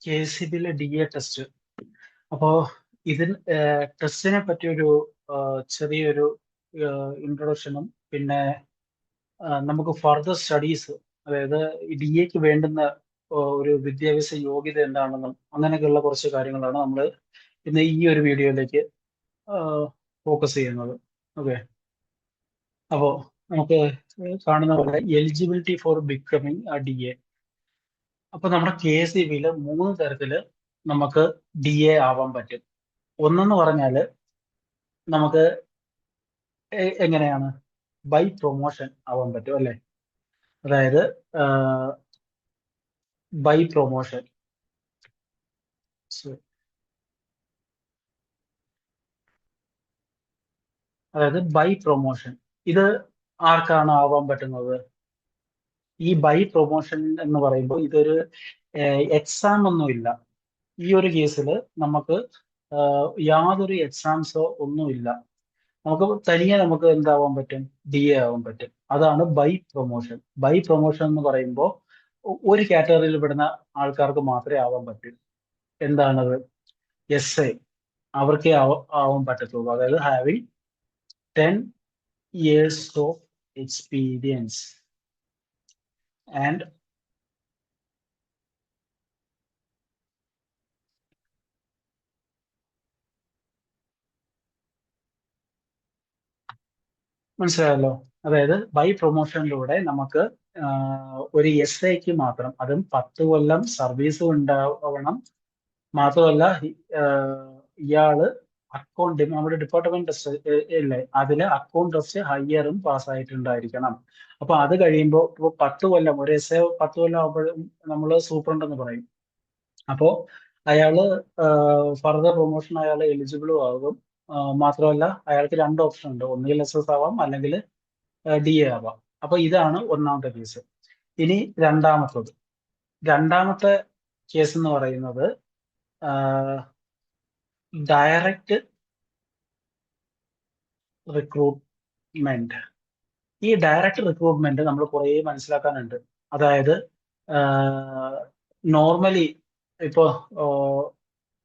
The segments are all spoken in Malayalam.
KCBയിലെ DA ടെസ്റ്റ്. അപ്പോൾ ഇതിന് ടെസ്റ്റിനെ പറ്റിയൊരു ചെറിയൊരു ഇൻട്രൊഡക്ഷനും പിന്നെ നമുക്ക് ഫർദർ സ്റ്റഡീസ്, അതായത് DAക്ക് വേണ്ടുന്ന ഒരു വിദ്യാഭ്യാസ യോഗ്യത എന്താണെന്നും അങ്ങനെയൊക്കെയുള്ള കുറച്ച് കാര്യങ്ങളാണ് നമ്മൾ ഇന്ന് ഈ ഒരു വീഡിയോയിലേക്ക് ഫോക്കസ് ചെയ്യുന്നത്. ഓക്കെ, അപ്പോൾ നമുക്ക് കാണുന്ന പോലെ എലിജിബിലിറ്റി ഫോർ ബിക്കമിങ് DA. അപ്പൊ നമ്മുടെ KCBയിൽ 3 തരത്തില് നമുക്ക് DA ആവാൻ പറ്റും. ഒന്നെന്ന് പറഞ്ഞാല് നമുക്ക് എങ്ങനെയാണ് ബൈ പ്രൊമോഷൻ ആവാൻ പറ്റും അല്ലെ. അതായത് ബൈ പ്രൊമോഷൻ. അതായത് ബൈ പ്രൊമോഷൻ ഇത് ആർക്കാണ് ആവാൻ പറ്റുന്നത്? ഈ ബൈ പ്രൊമോഷൻ എന്ന് പറയുമ്പോൾ ഇതൊരു എക്സാം ഒന്നുമില്ല. ഈ ഒരു കേസിൽ നമുക്ക് യാതൊരു എക്സാംസോ ഒന്നുമില്ല. നമുക്ക് തനിയെ നമുക്ക് എന്താവാൻ പറ്റും? DA ആവാൻ പറ്റും. അതാണ് ബൈ പ്രൊമോഷൻ. ബൈ പ്രൊമോഷൻ എന്ന് പറയുമ്പോൾ ഒരു കാറ്റഗറിയിൽ പെടുന്ന ആൾക്കാർക്ക് മാത്രമേ ആവാൻ പറ്റൂ. എന്താണത്? SA, അവർക്കേ ആവാൻ പറ്റത്തുള്ളൂ. അതായത് having 10 years of experience and മനസ്സിലായല്ലോ. അതായത് ബൈ പ്രൊമോഷനിലൂടെ നമുക്ക് ഒരു SAക്ക് മാത്രം, അതും 10 കൊല്ലം സർവീസ് ഉണ്ടാവണം. മാത്രമല്ല ഇയാള് അക്കൗണ്ട്, നമ്മുടെ ഡിപ്പാർട്ട്മെന്റ് ടെസ്റ്റ് ഇല്ലേ, അതില് അക്കൗണ്ട് ടെസ്റ്റ് ഹയറും പാസ്സായിട്ടുണ്ടായിരിക്കണം. അപ്പൊ അത് കഴിയുമ്പോൾ ഇപ്പൊ 10 കൊല്ലം, ഒരു SA 10 കൊല്ലം ആകുമ്പോഴും നമ്മൾ സൂപ്രണ്ട് എന്ന് പറയും. അപ്പോ അയാള് ഫർദർ പ്രൊമോഷൻ അയാൾ എലിജിബിളും ആകും. മാത്രമല്ല അയാൾക്ക് 2 ഓപ്ഷൻ ഉണ്ട്, ഒന്നുകിൽ SS ആവാം അല്ലെങ്കിൽ DA ആവാം. അപ്പൊ ഇതാണ് ഒന്നാമത്തെ കേസ്. ഇനി രണ്ടാമത്തെ കേസ് എന്ന് പറയുന്നത് ഡയറക്റ്റ് റിക്രൂട്ട്മെന്റ്. ഈ ഡയറക്റ്റ് റിക്രൂട്ട്മെന്റ് നമ്മൾ കുറേ മനസ്സിലാക്കാനുണ്ട്. അതായത് നോർമലി ഇപ്പോ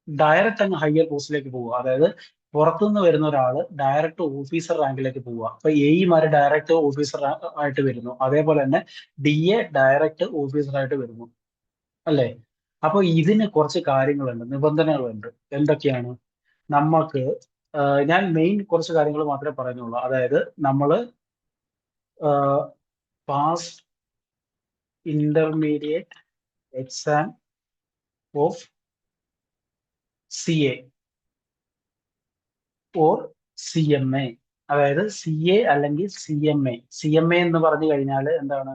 ഡയറക്റ്റ് അങ്ങ് ഹയർ പോസ്റ്റിലേക്ക് പോവുക, അതായത് പുറത്തുനിന്ന് വരുന്ന ഒരാള് ഡയറക്റ്റ് ഓഫീസർ റാങ്കിലേക്ക് പോവുക. അപ്പൊ AEമാര് ഡയറക്റ്റ് ഓഫീസർ ആയിട്ട് വരുന്നു, അതേപോലെ തന്നെ DA ഡയറക്റ്റ് ഓഫീസർ ആയിട്ട് വരുന്നു അല്ലേ. അപ്പൊ ഇതിന് കുറച്ച് കാര്യങ്ങളുണ്ട്, നിബന്ധനകളുണ്ട്. എന്തൊക്കെയാണ്? നമ്മൾക്ക് ഞാൻ മെയിൻ കുറച്ച് കാര്യങ്ങൾ മാത്രമേ പറയുന്നുള്ളൂ. അതായത് നമ്മള് pass intermediate exam of CA or CMA. അതായത് CA അല്ലെങ്കിൽ CMA എന്ന് പറഞ്ഞു കഴിഞ്ഞാൽ എന്താണ്?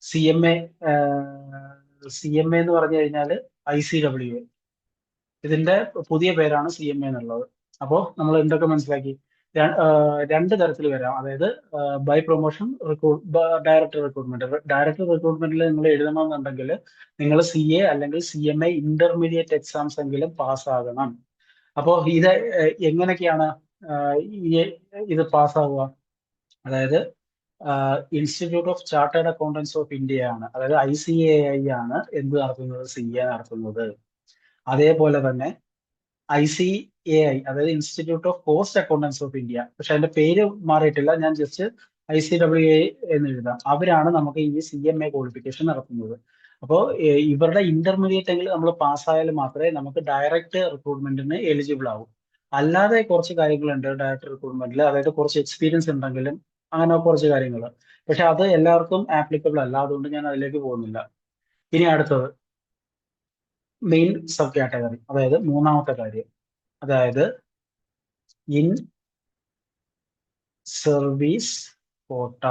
CMA CMA എന്ന് പറഞ്ഞു കഴിഞ്ഞാൽ ICWA. ഇതിന്റെ പുതിയ പേരാണ് CMA എന്നുള്ളത്. അപ്പോൾ നമ്മൾ എന്തൊക്കെ മനസ്സിലാക്കി? രണ്ട് തരത്തിൽ വരാം. അതായത് by promotion, direct recruitment. Direct റിക്രൂട്ട്മെന്റിൽ നിങ്ങൾ എഴുതണമെന്നുണ്ടെങ്കിൽ നിങ്ങൾ CA അല്ലെങ്കിൽ CMA ഇന്റർമീഡിയറ്റ് എക്സാംസ് എങ്കിലും പാസ്സാകണം. അപ്പോൾ ഇത് എങ്ങനെയൊക്കെയാണ് ഇത് പാസ്സാവുക? അതായത് institute of chartered accountants of India ആണ്, അതായത് ICAI ആണ് എന്ത് നടത്തുന്നത്? CA നടത്തുന്നത്. അതേപോലെ തന്നെ ICAI, അതായത് institute of cost accountants of India, പക്ഷെ അതിന്റെ പേര് മാറിയിട്ടില്ല, ഞാൻ ജസ്റ്റ് ICWA എന്ന് എഴുതാം. അവരാണ് നമുക്ക് ഈ CMA ക്വാളിഫിക്കേഷൻ നടത്തുന്നത്. അപ്പോൾ ഇവരുടെ ഇന്റർമീഡിയറ്റ് എങ്കിലും നമ്മൾ പാസ്സായാൽ മാത്രമേ നമുക്ക് ഡയറക്റ്റ് റിക്രൂട്ട്മെന്റിന് എലിജിബിൾ ആവൂ. അല്ലാതെ കുറച്ച് കാര്യങ്ങളുണ്ട് ഡയറക്റ്റ് റിക്രൂട്ട്മെന്റിൽ, അതായത് കുറച്ച് എക്സ്പീരിയൻസ് ഉണ്ടെങ്കിലും അങ്ങനെ കുറച്ച് കാര്യങ്ങൾ. പക്ഷെ അത് എല്ലാവർക്കും ആപ്ലിക്കബിൾ അല്ല, അതുകൊണ്ട് ഞാൻ അതിലേക്ക് പോകുന്നില്ല. ഇനി അടുത്തത് മെയിൻ സബ് കാറ്റഗറി, അതായത് മൂന്നാമത്തെ കാര്യം, അതായത് ഇൻ സർവീസ് കോട്ട.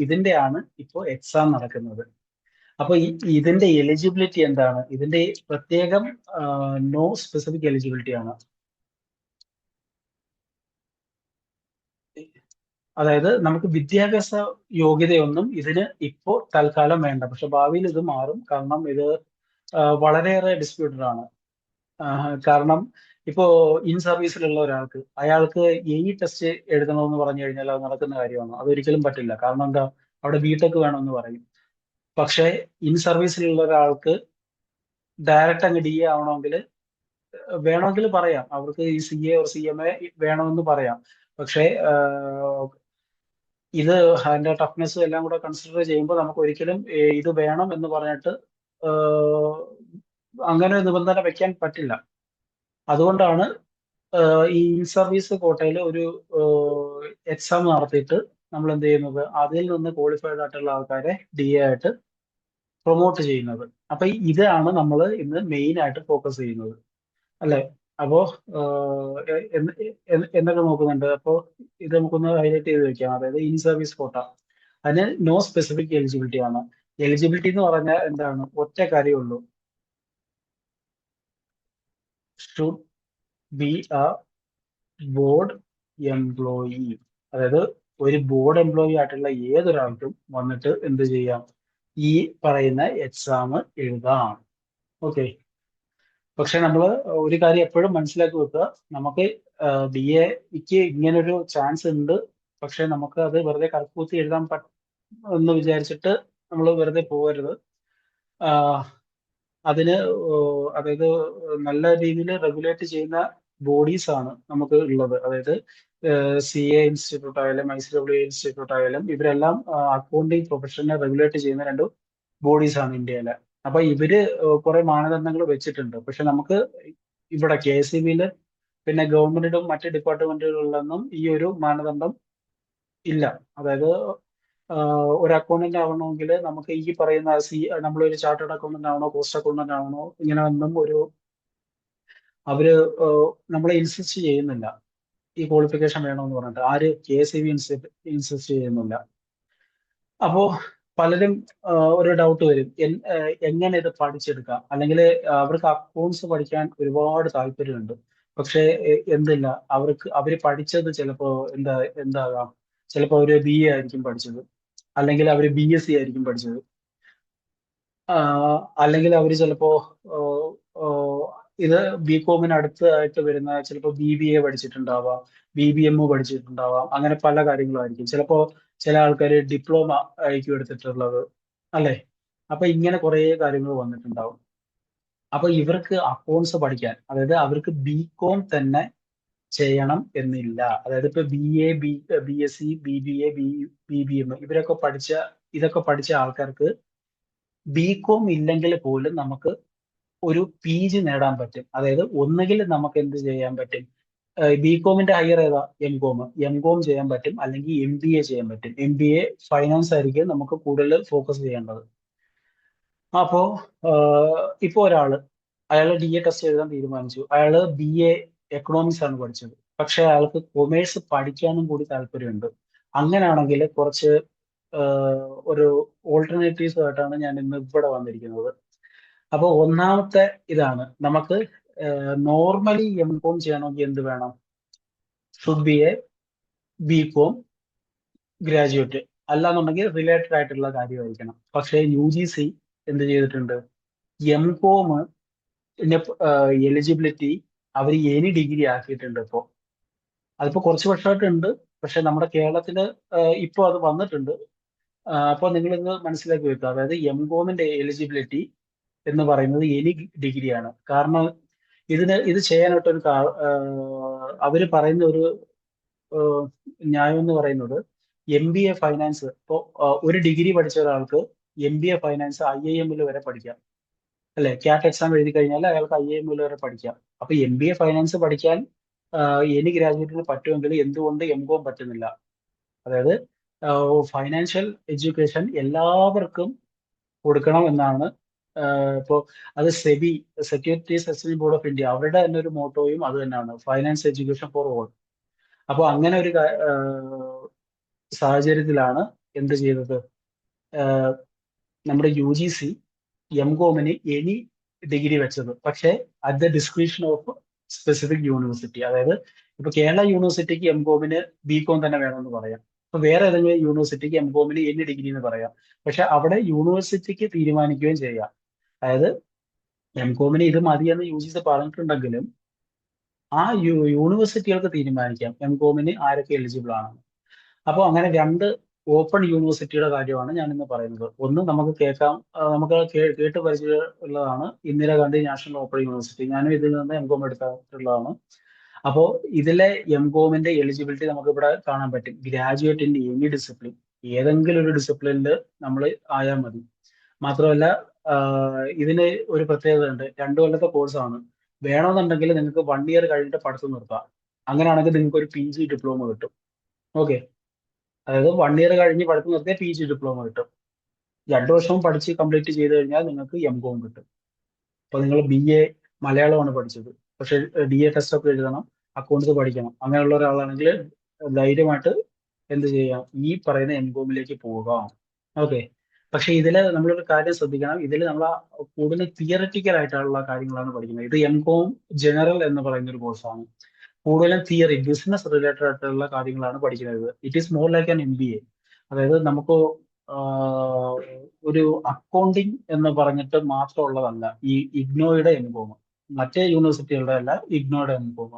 ഇതിന്റെയാണ് ഇപ്പോൾ എക്സാം നടക്കുന്നത്. അപ്പൊ ഇതിന്റെ എലിജിബിലിറ്റി എന്താണ്? ഇതിന്റെ പ്രത്യേകം നോ സ്പെസിഫിക് എലിജിബിലിറ്റി ആണ്. അതായത് നമുക്ക് വിദ്യാഭ്യാസ യോഗ്യതയൊന്നും ഇതിന് ഇപ്പോൾ തൽക്കാലം വേണ്ട, പക്ഷെ ഭാവിയിൽ ഇത് മാറും. കാരണം ഇത് വളരെയേറെ ഡിസ്പ്യൂട്ടഡ് ആണ്. കാരണം ഇപ്പോ ഇൻ സർവീസിലുള്ള ഒരാൾക്ക് അയാൾക്ക് ടെസ്റ്റ് എഴുതണമെന്ന് പറഞ്ഞു കഴിഞ്ഞാൽ അത് നടക്കുന്ന കാര്യമാണ്? അതൊരിക്കലും പറ്റില്ല. കാരണം എന്താ? അവിടെ BTech വേണമെന്ന് പറയും. പക്ഷേ ഇൻ സർവീസിലുള്ള ഒരാൾക്ക് ഡയറക്റ്റ് അങ്ങ് DA ആവണമെങ്കിൽ വേണമെങ്കിൽ പറയാം, അവർക്ക് ഈ CA or CMA വേണമെന്ന് പറയാം. പക്ഷേ ഇത് അതിന്റെ ടഫ്നെസ്സും എല്ലാം കൂടെ കൺസിഡർ ചെയ്യുമ്പോൾ നമുക്ക് ഒരിക്കലും ഇത് വേണം എന്ന് പറഞ്ഞിട്ട് ഏഹ്, അങ്ങനെ ഒരു നിബന്ധന വെക്കാൻ പറ്റില്ല. അതുകൊണ്ടാണ് ഈ ഇൻ സർവീസ് കോട്ടയിൽ ഒരു എക്സാം നടത്തിയിട്ട് നമ്മൾ എന്ത് ചെയ്യുന്നത്, അതിൽ നിന്ന് ക്വാളിഫൈഡ് ആയിട്ടുള്ള ആൾക്കാരെ DA ആയിട്ട് പ്രൊമോട്ട് ചെയ്യുന്നത്. അപ്പൊ ഇതാണ് നമ്മൾ ഇന്ന് മെയിൻ ആയിട്ട് ഫോക്കസ് ചെയ്യുന്നത്, അല്ലെ? അപ്പോ എന്തൊക്കെ നോക്കുന്നുണ്ട്? അപ്പോ ഇത് നമുക്കൊന്ന് ഹൈലൈറ്റ് ചെയ്ത് വെക്കാം. അതായത് ഇൻ സർവീസ് കോട്ട, അതിന് നോ സ്പെസിഫിക് എലിജിബിലിറ്റി ആണ്. എലിജിബിലിറ്റി എന്ന് പറഞ്ഞാൽ എന്താണ്? ഒറ്റ കാര്യമുള്ളൂ, should be A board employee. അതായത് ഒരു ബോർഡ് എംപ്ലോയി ആയിട്ടുള്ള ഏതൊരാൾക്കും വന്നിട്ട് എന്ത് ചെയ്യാം? ഈ പറയുന്ന എക്സാം എഴുതാം. ഓക്കെ. പക്ഷെ നമ്മൾ ഒരു കാര്യം എപ്പോഴും മനസ്സിലാക്കി വെക്കുക, നമുക്ക് DAക്ക് ഇങ്ങനൊരു ചാൻസ് ഉണ്ട്, പക്ഷെ നമുക്ക് അത് വെറുതെ കറക്കൂത്തി എഴുതാൻ എന്ന് വിചാരിച്ചിട്ട് നമ്മൾ വെറുതെ പോകരുത്. ആഹ് അതിന് അതായത് നല്ല രീതിയിൽ റെഗുലേറ്റ് ചെയ്യുന്ന ബോഡീസ് ആണ് നമുക്ക് ഉള്ളത്. അതായത് CA ഇൻസ്റ്റിറ്റ്യൂട്ട് ആയാലും ICWA ഇൻസ്റ്റിറ്റ്യൂട്ട് ആയാലും ഇവരെല്ലാം അക്കൗണ്ടിങ് പ്രൊഫഷനെ റെഗുലേറ്റ് ചെയ്യുന്ന രണ്ട് ബോഡീസ് ആണ് ഇന്ത്യയിലെ. അപ്പൊ ഇവര് കുറെ മാനദണ്ഡങ്ങൾ വെച്ചിട്ടുണ്ട്. പക്ഷെ നമുക്ക് ഇവിടെ KSEBിയില് പിന്നെ ഗവൺമെന്റിലും മറ്റ് ഡിപ്പാർട്ട്മെന്റുകളിലൊന്നും ഈ ഒരു മാനദണ്ഡം ഇല്ല. അതായത് ഒരു അക്കൗണ്ടന്റ് ആവണമെങ്കിൽ നമുക്ക് ഈ പറയുന്ന നമ്മളൊരു ചാർട്ടേഡ് അക്കൗണ്ടന്റ് ആവണോ, കോസ്റ്റ് അക്കൗണ്ടന്റ് ആവണോ, ഇങ്ങനെ ഒന്നും അവര് നമ്മളെ ഇൻസിസ്റ്റ് ചെയ്യുന്നില്ല ഈ ക്വാളിഫിക്കേഷൻ വേണമെന്ന് പറഞ്ഞിട്ട്. ആര്? KSEB ഇൻസിസ്റ്റ് ചെയ്യുന്നില്ല. അപ്പോ പലരും ഒരു ഡൗട്ട് വരും, എങ്ങനെ ഇത് പഠിച്ചെടുക്കാം? അല്ലെങ്കിൽ അവർക്ക് അക്കൗണ്ട്സ് പഠിക്കാൻ ഒരുപാട് താല്പര്യമുണ്ട്, പക്ഷേ എന്തില്ല, അവര് പഠിച്ചത് ചിലപ്പോ എന്താകാം, ചിലപ്പോ അവര് BA ആയിരിക്കും പഠിച്ചത്, അല്ലെങ്കിൽ അവര് BSc ആയിരിക്കും പഠിച്ചത്, അല്ലെങ്കിൽ അവര് ചിലപ്പോ ആഹ്, ആഹ്, ഇത് BComന് അടുത്തായിട്ട് വരുന്ന ചിലപ്പോ BBA പഠിച്ചിട്ടുണ്ടാവാം, BBM പഠിച്ചിട്ടുണ്ടാവാം, അങ്ങനെ പല കാര്യങ്ങളായിരിക്കും. ചിലപ്പോ ചില ആൾക്കാര് ഡിപ്ലോമ ആയിരിക്കും എടുത്തിട്ടുള്ളത്, അല്ലെ? അപ്പൊ ഇങ്ങനെ കുറെ കാര്യങ്ങൾ വന്നിട്ടുണ്ടാവും. അപ്പൊ ഇവർക്ക് അക്കൗണ്ട്സ് പഠിക്കാൻ, അതായത് അവർക്ക് BCom തന്നെ ചെയ്യണം എന്നില്ല. അതായത് ഇപ്പൊ BA, BSc, BBA, BBM ഇതൊക്കെ പഠിച്ച ആൾക്കാർക്ക് BCom ഇല്ലെങ്കിൽ പോലും നമുക്ക് ഒരു PG നേടാൻ പറ്റും. അതായത് ഒന്നുകിൽ നമുക്ക് എന്ത് ചെയ്യാൻ പറ്റും, BComന്റെ ഹയർ ഏതാ? M.Com ചെയ്യാൻ പറ്റും, അല്ലെങ്കിൽ MBA ചെയ്യാൻ പറ്റും. MBA ഫൈനാൻസ് ആയിരിക്കും നമുക്ക് കൂടുതൽ ഫോക്കസ് ചെയ്യേണ്ടത്. അപ്പോ ഇപ്പൊ അയാള് DA ടെസ്റ്റ് എഴുതാൻ തീരുമാനിച്ചു. അയാള് BA എക്കണോമിക്സ് ആണ് പഠിച്ചത്, പക്ഷെ അയാൾക്ക് കൊമേഴ്സ് പഠിക്കാനും കൂടി താല്പര്യമുണ്ട്. അങ്ങനെയാണെങ്കിൽ കുറച്ച് ഒരു ഓൾട്ടർനേറ്റീവ്സ് ആയിട്ടാണ് ഞാൻ ഇന്ന് ഇവിടെ വന്നിരിക്കുന്നത്. അപ്പൊ ഒന്നാമത്തെ ഇതാണ്, നമുക്ക് നോർമലി M.Com ചെയ്യണമെങ്കിൽ എന്ത് വേണം? Should be A BCom graduate, അല്ലാന്നുണ്ടെങ്കിൽ റിലേറ്റഡ് ആയിട്ടുള്ള കാര്യമായിരിക്കണം. പക്ഷേ UGC എന്ത് ചെയ്തിട്ടുണ്ട്? M.Com എലിജിബിലിറ്റി അവർ എനി ഡിഗ്രി ആക്കിയിട്ടുണ്ട് ഇപ്പോ. അതിപ്പോ കുറച്ച് വർഷമായിട്ടുണ്ട്, പക്ഷെ നമ്മുടെ കേരളത്തില് ഇപ്പൊ അത് വന്നിട്ടുണ്ട്. അപ്പൊ നിങ്ങൾ ഇന്ന് മനസ്സിലാക്കി വെക്കുക, അതായത് M.Comന്റെ എലിജിബിലിറ്റി എന്ന് പറയുന്നത് എനി ഡിഗ്രിയാണ്. കാരണം ഇത് ചെയ്യാനായിട്ട് അവര് പറയുന്ന ഒരു ഏഹ്, ന്യായം എന്ന് പറയുന്നത്, MBA ഫൈനാൻസ് ഇപ്പോ ഒരു ഡിഗ്രി പഠിച്ച ഒരാൾക്ക് MBA ഫൈനാൻസ് IIM വരെ പഠിക്കാം, അല്ലെ? ക്യാറ്റ് എക്സാം എഴുതി കഴിഞ്ഞാൽ അയാൾക്ക് IIM വരെ പഠിക്കാം. അപ്പൊ MBA ഫൈനാൻസ് പഠിക്കാൻ എനി ഗ്രാജുവേറ്റിന് പറ്റുമെങ്കിൽ എന്തുകൊണ്ട് M.Com പറ്റുന്നില്ല? അതായത് ഫൈനാൻഷ്യൽ എഡ്യൂക്കേഷൻ എല്ലാവർക്കും കൊടുക്കണം എന്നാണ്. ഇപ്പോ അത് securities exchange board of India, അവരുടെ തന്നെ ഒരു മോട്ടോയും അത് തന്നെയാണ്, ഫൈനാൻസ് എഡ്യൂക്കേഷൻ ഫോർ ഓൾ. അപ്പൊ അങ്ങനെ ഒരു സാഹചര്യത്തിലാണ് എന്ത് ചെയ്തത്, ആഹ് നമ്മുടെ UGC M.Comന് എനി ഡിഗ്രി വെച്ചത്. പക്ഷേ at the description of specific university. അതായത് ഇപ്പൊ കേരള യൂണിവേഴ്സിറ്റിക്ക് M.Comന് BCom തന്നെ വേണമെന്ന് പറയാം. ഇപ്പൊ വേറെ ഏതെങ്കിലും യൂണിവേഴ്സിറ്റിക്ക് M.Comന് എനി ഡിഗ്രി എന്ന് പറയാം. പക്ഷെ അവിടെ യൂണിവേഴ്സിറ്റിക്ക് തീരുമാനിക്കുകയും ചെയ്യാം. അതായത് M.Comന് ഇത് മതിയെന്ന് UGC പറഞ്ഞിട്ടുണ്ടെങ്കിലും ആ യൂണിവേഴ്സിറ്റികൾക്ക് തീരുമാനിക്കാം M.Comന് ആരൊക്കെ എലിജിബിൾ ആണ്. അപ്പോൾ അങ്ങനെ രണ്ട് ഓപ്പൺ യൂണിവേഴ്സിറ്റിയുടെ കാര്യമാണ് ഞാൻ ഇന്ന് പറയുന്നത്. ഒന്ന് നമുക്ക് കേൾക്കാം, നമുക്ക് കേട്ട് പരിചയമുള്ളതാണ് ഇന്ദിരാഗാന്ധി നാഷണൽ ഓപ്പൺ യൂണിവേഴ്സിറ്റി. ഞാനും ഇതിൽ നിന്ന് എം കോം എടുത്തിട്ടുള്ളതാണ്. അപ്പോൾ ഇതിലെ എം കോമിന്റെ എലിജിബിലിറ്റി നമുക്ക് ഇവിടെ കാണാൻ പറ്റും. ഗ്രാജുവേറ്റ് ഇൻ എനി ഡിസിപ്ലിൻ, ഏതെങ്കിലും ഒരു ഡിസിപ്ലിനിൽ നമ്മൾ ആയാൽ മതി. മാത്രമല്ല ഇതിന് ഒരു പ്രത്യേകത ഉണ്ട്. 2 കൊല്ലത്തെ കോഴ്സാണ്. വേണമെന്നുണ്ടെങ്കിൽ നിങ്ങൾക്ക് 1 ഇയർ കഴിഞ്ഞിട്ട് പഠിത്തം നിർത്താം. അങ്ങനെയാണെങ്കിൽ നിങ്ങൾക്ക് ഒരു PG ഡിപ്ലോമ കിട്ടും. ഓക്കെ, അതായത് 1 ഇയർ കഴിഞ്ഞ് പഠിത്തം നിർത്തിയാൽ PG ഡിപ്ലോമ കിട്ടും. 2 വർഷവും പഠിച്ച് കംപ്ലീറ്റ് ചെയ്ത് കഴിഞ്ഞാൽ നിങ്ങൾക്ക് എം കോം കിട്ടും. അപ്പൊ നിങ്ങൾ BA മലയാളമാണ് പഠിച്ചത്, പക്ഷെ DA ടെസ്റ്റ് ഒക്കെ എഴുതണം, അക്കൗണ്ട്സ് പഠിക്കണം, അങ്ങനെയുള്ള ഒരാളാണെങ്കിൽ ധൈര്യമായിട്ട് എന്ത് ചെയ്യാം, ഈ പറയുന്ന എം കോമിലേക്ക് പോകാം. ഓക്കെ, പക്ഷെ ഇതിൽ നമ്മളൊരു കാര്യം ശ്രദ്ധിക്കണം. ഇതിൽ നമ്മൾ കൂടുതൽ തിയററ്റിക്കൽ ആയിട്ടുള്ള കാര്യങ്ങളാണ് പഠിക്കുന്നത്. ഇത് എം കോം ജനറൽ എന്ന് പറയുന്ന ഒരു കോഴ്സാണ്. കൂടുതലും തിയറി, ബിസിനസ് റിലേറ്റഡ് ആയിട്ടുള്ള കാര്യങ്ങളാണ് പഠിക്കുന്നത്. It is more like an MBA. അതായത് നമുക്ക് ആഹ്, ഒരു അക്കൗണ്ടിങ് എന്ന് പറഞ്ഞിട്ട് മാത്രമുള്ളതല്ല ഈ ഇഗ്നോയുടെ എം കോം. മറ്റേ യൂണിവേഴ്സിറ്റികളുടെ അല്ല, ഇഗ്നോയുടെ എം കോം.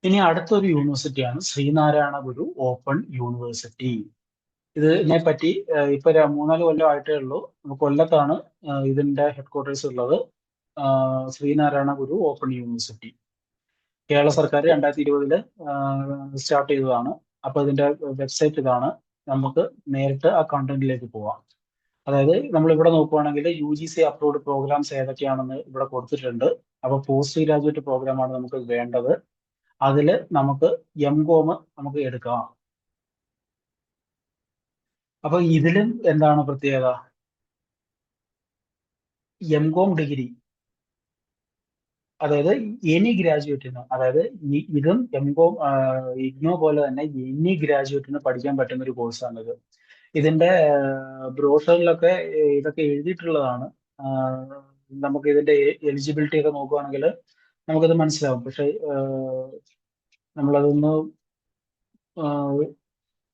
ഇനി അടുത്തൊരു യൂണിവേഴ്സിറ്റിയാണ് ശ്രീനാരായണ ഗുരു ഓപ്പൺ യൂണിവേഴ്സിറ്റി. ഇതിനെ പറ്റി ഇപ്പൊ 3-4 കൊല്ലം ആയിട്ടേ ഉള്ളൂ. കൊല്ലത്താണ് ഇതിന്റെ ഹെഡ്ക്വാർട്ടേഴ്സ് ഉള്ളത്. ശ്രീനാരായണ ഗുരു ഓപ്പൺ യൂണിവേഴ്സിറ്റി കേരള സർക്കാർ 2020 സ്റ്റാർട്ട് ചെയ്തതാണ്. അപ്പൊ ഇതിന്റെ വെബ്സൈറ്റ് ഇതാണ്. നമുക്ക് നേരിട്ട് ആ കണ്ടന്റിലേക്ക് പോവാം. അതായത് നമ്മൾ ഇവിടെ നോക്കുവാണെങ്കിൽ UGC അപ്രൂവ്ഡ് പ്രോഗ്രാംസ് ഏതൊക്കെയാണെന്ന് ഇവിടെ കൊടുത്തിട്ടുണ്ട്. അപ്പൊ പോസ്റ്റ് ഗ്രാജുവേറ്റ് പ്രോഗ്രാമാണ് നമുക്ക് വേണ്ടത്. അതിൽ നമുക്ക് എം കോം നമുക്ക് എടുക്കാം. അപ്പൊ ഇതിലും എന്താണ് പ്രത്യേകത? എം കോം ഡിഗ്രി, അതായത് എനി ഗ്രാജുവേറ്റിന്, അതായത് ഇതും എം കോം ഇഗ്നോ പോലെ തന്നെ എനി ഗ്രാജുവേറ്റിന് പഠിക്കാൻ പറ്റുന്ന ഒരു കോഴ്സാണിത്. ഇതിന്റെ ബ്രോഷറിലൊക്കെ ഇതൊക്കെ എഴുതിയിട്ടുള്ളതാണ്. ആഹ് നമുക്ക് ഇതിന്റെ എലിജിബിലിറ്റി ഒക്കെ നോക്കുകയാണെങ്കിൽ നമുക്കത് മനസ്സിലാവും. പക്ഷെ നമ്മളതൊന്ന്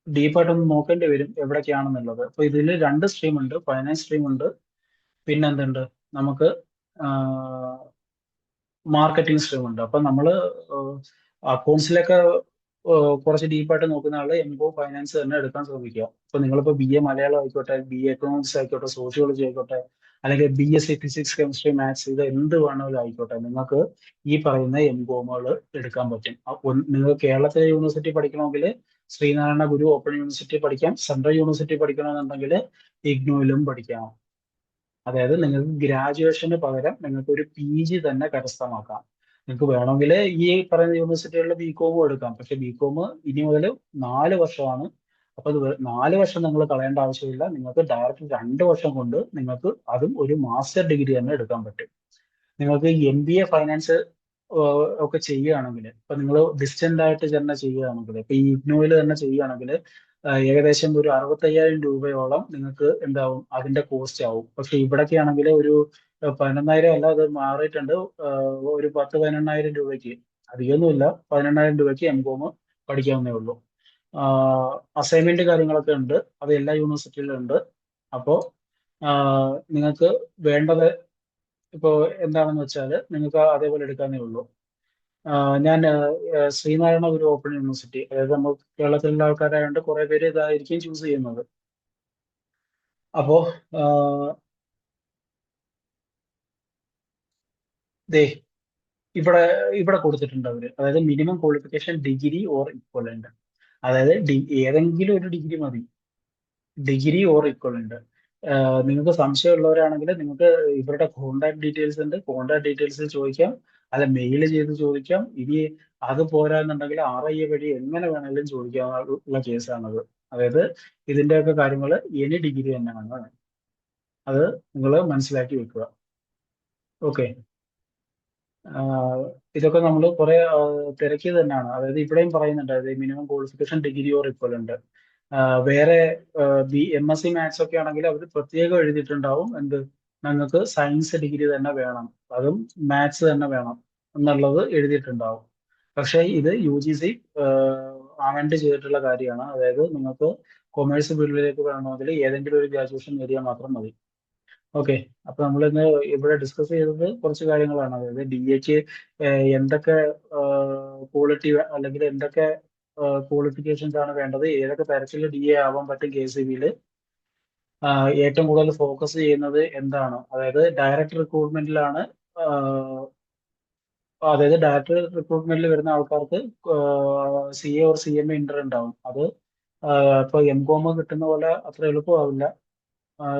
ഡീപ്പായിട്ടൊന്ന് നോക്കേണ്ടി വരും എവിടൊക്കെയാണെന്നുള്ളത്. അപ്പൊ ഇതിൽ 2 സ്ട്രീം ഉണ്ട്, ഫൈനാൻസ് സ്ട്രീം ഉണ്ട്, പിന്നെ എന്തുണ്ട്, നമുക്ക് മാർക്കറ്റിംഗ് സ്ട്രീം ഉണ്ട്. അപ്പൊ നമ്മള് അക്കൗണ്ട്സിലൊക്കെ കുറച്ച് ഡീപ്പായിട്ട് നോക്കുന്ന ആള് എം കോം ഫൈനാൻസ് തന്നെ എടുക്കാൻ ശ്രമിക്കുക. ഇപ്പൊ നിങ്ങളിപ്പോ BA മലയാളം ആയിക്കോട്ടെ, BA എക്കണോമിക്സ് ആയിക്കോട്ടെ, സോഷ്യോളജി ആയിക്കോട്ടെ, അല്ലെങ്കിൽ BSc ഫിസിക്സ് കെമിസ്ട്രി മാത്സ്, ഇത് എന്ത് വേണമെങ്കിലും ആയിക്കോട്ടെ, നിങ്ങൾക്ക് ഈ പറയുന്ന എം കോമുകൾ എടുക്കാൻ പറ്റും. നിങ്ങൾ കേരളത്തിലെ യൂണിവേഴ്സിറ്റി പഠിക്കണമെങ്കിൽ ശ്രീനാരായണ ഗുരു ഓപ്പൺ യൂണിവേഴ്സിറ്റി പഠിക്കാം. സെൻട്രൽ യൂണിവേഴ്സിറ്റി പഠിക്കണമെന്നുണ്ടെങ്കിൽ ഇഗ്നോയിലും പഠിക്കാം. അതായത് നിങ്ങൾക്ക് ഗ്രാജുവേഷന് പകരം നിങ്ങൾക്ക് ഒരു PG തന്നെ കരസ്ഥമാക്കാം. നിങ്ങൾക്ക് വേണമെങ്കിൽ ഈ പറയുന്ന യൂണിവേഴ്സിറ്റികളിൽ BCom എടുക്കാം. പക്ഷെ BCom ഇനി മുതൽ 4 വർഷമാണ്. അപ്പൊ അത് 4 വർഷം നിങ്ങൾ കളയേണ്ട ആവശ്യമില്ല. നിങ്ങൾക്ക് ഡയറക്റ്റ് 2 വർഷം കൊണ്ട് നിങ്ങൾക്ക് അതും ഒരു മാസ്റ്റർ ഡിഗ്രി തന്നെ എടുക്കാൻ പറ്റും. നിങ്ങൾക്ക് MBA ഫൈനാൻസ് ഒക്കെ ചെയ്യുകയാണെങ്കിൽ, ഇപ്പൊ നിങ്ങൾ ഡിസ്റ്റന്റ് ആയിട്ട് തന്നെ ചെയ്യുകയാണെങ്കിൽ, ഇപ്പൊ ഈ ഇഗ്നോയിൽ തന്നെ ചെയ്യുകയാണെങ്കിൽ ഏകദേശം ഒരു 65,000 രൂപയോളം നിങ്ങൾക്ക് എന്താവും, അതിന്റെ കോസ്റ്റ് ആവും. പക്ഷെ ഇവിടൊക്കെ ആണെങ്കിൽ ഒരു 11,000 അല്ല, അത് മാറിയിട്ടുണ്ട്. ഒരു 10-18,000 രൂപയ്ക്ക്, അധികമൊന്നുമില്ല, 18,000 രൂപയ്ക്ക് എം കോം പഠിക്കാവുന്നേ ഉള്ളൂ. അസൈൻമെന്റ് കാര്യങ്ങളൊക്കെ ഉണ്ട്, അത് എല്ലാ യൂണിവേഴ്സിറ്റിയിലും ഉണ്ട്. അപ്പോൾ നിങ്ങൾക്ക് വേണ്ടത് ഇപ്പോ എന്താണെന്ന് വെച്ചാൽ നിങ്ങൾക്ക് അതേപോലെ എടുക്കാനേ ഉള്ളൂ. ഞാൻ ശ്രീനാരായണ ഗുരു ഓപ്പൺ യൂണിവേഴ്സിറ്റി, അതായത് നമ്മൾ കേരളത്തിലുള്ള ആൾക്കാരായതുകൊണ്ട് കുറെ പേര് ഇതായിരിക്കും ചൂസ് ചെയ്യുന്നത്. അപ്പോ ദേ ഇവിടെ ഇവിടെ കൊടുത്തിട്ടുണ്ട് അവര്, അതായത് minimum qualification degree or equivalent. അതായത് ഏതെങ്കിലും ഒരു ഡിഗ്രി മതി, ഡിഗ്രി ഓർ ഇക്വലന്റ്. നിങ്ങൾക്ക് സംശയമുള്ളവരാണെങ്കിൽ നിങ്ങൾക്ക് ഇവരുടെ കോൺടാക്ട് ഡീറ്റെയിൽസ് ഉണ്ട്, കോൺടാക്ട് ഡീറ്റെയിൽസ് ചോദിക്കാം, അല്ല മെയിൽ ചെയ്ത് ചോദിക്കാം. ഇനി അത് പോരാന്നുണ്ടെങ്കിൽ RIA വഴി എങ്ങനെ വേണമെങ്കിലും ചോദിക്കാനുള്ള കേസാണത്. അതായത് ഇതിന്റെയൊക്കെ കാര്യങ്ങൾ എനി ഡിഗ്രി തന്നെയാണ്. അത് നിങ്ങൾ മനസ്സിലാക്കി വെക്കുക. ഓക്കെ, ഇതൊക്കെ നമ്മൾ കുറെ തിരക്കിയത് തന്നെയാണ്. അതായത് ഇവിടെയും പറയുന്നുണ്ട്, അതായത് minimum qualification degree or equivalent. വേറെ MSc മാത്സ് ഒക്കെ ആണെങ്കിൽ അവർ പ്രത്യേകം എഴുതിയിട്ടുണ്ടാവും എന്ത്, നിങ്ങൾക്ക് സയൻസ് ഡിഗ്രി തന്നെ വേണം, അതും മാത്സ് തന്നെ വേണം എന്നുള്ളത് എഴുതിയിട്ടുണ്ടാവും. പക്ഷേ ഇത് UGC ആമെൻഡ് ചെയ്തിട്ടുള്ള കാര്യമാണ്. അതായത് നിങ്ങൾക്ക് കൊമേഴ്സ് ഫീൽഡിലേക്ക് വേണമെങ്കിൽ ഏതെങ്കിലും ഒരു ഗ്രാജുവേഷൻ നേടിയാൽ മാത്രം മതി. ഓക്കെ, അപ്പൊ നമ്മൾ ഇന്ന് ഇവിടെ ഡിസ്കസ് ചെയ്തത് കുറച്ച് കാര്യങ്ങളാണ്. അതായത് DAക്ക് എന്തൊക്കെ ക്വാളിറ്റി അല്ലെങ്കിൽ എന്തൊക്കെ ക്വാളിഫിക്കേഷൻസ് ആണ് വേണ്ടത്, ഏതൊക്കെ തരത്തിൽ DA ആവാൻ പറ്റും KCBയിൽ, ഏറ്റവും കൂടുതൽ ഫോക്കസ് ചെയ്യുന്നത് എന്താണ്, അതായത് ഡയറക്റ്റ് റിക്രൂട്ട്മെന്റിലാണ്. അതായത് ഡയറക്റ്റ് റിക്രൂട്ട്മെന്റിൽ വരുന്ന ആൾക്കാർക്ക് CA ഓർ CMA ഇന്റർ ഉണ്ടാവും. അത് ഇപ്പൊ MCOM കിട്ടുന്ന പോലെ അത്ര എളുപ്പമാവില്ല.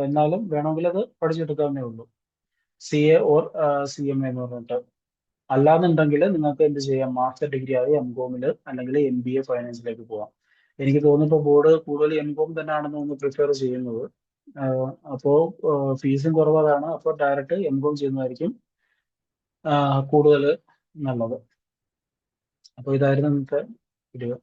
എന്നാലും വേണമെങ്കിൽ അത് പഠിച്ചെടുക്കാവുന്നേ ഉള്ളൂ, CA ഓർ CMA എന്ന് പറഞ്ഞിട്ട്. അല്ലാന്നുണ്ടെങ്കിൽ നിങ്ങൾക്ക് എന്ത് ചെയ്യാം, മാസ്റ്റർ ഡിഗ്രി ആയി MCOMിൽ അല്ലെങ്കിൽ MBA ഫൈനാൻസിലേക്ക് പോവാം. എനിക്ക് തോന്നുന്നു ഇപ്പോൾ ബോർഡ് കൂടുതൽ MCOM തന്നെയാണെന്ന് ഒന്ന് പ്രിഫർ ചെയ്യുന്നത്. അപ്പോൾ ഫീസും കുറവാണ്, അപ്പോൾ ഡയറക്റ്റ് MCOM ചെയ്യുന്നതായിരിക്കും കൂടുതൽ നല്ലത്. അപ്പോൾ ഇതായിരുന്നു ഇന്നത്തെ വീഡിയോ.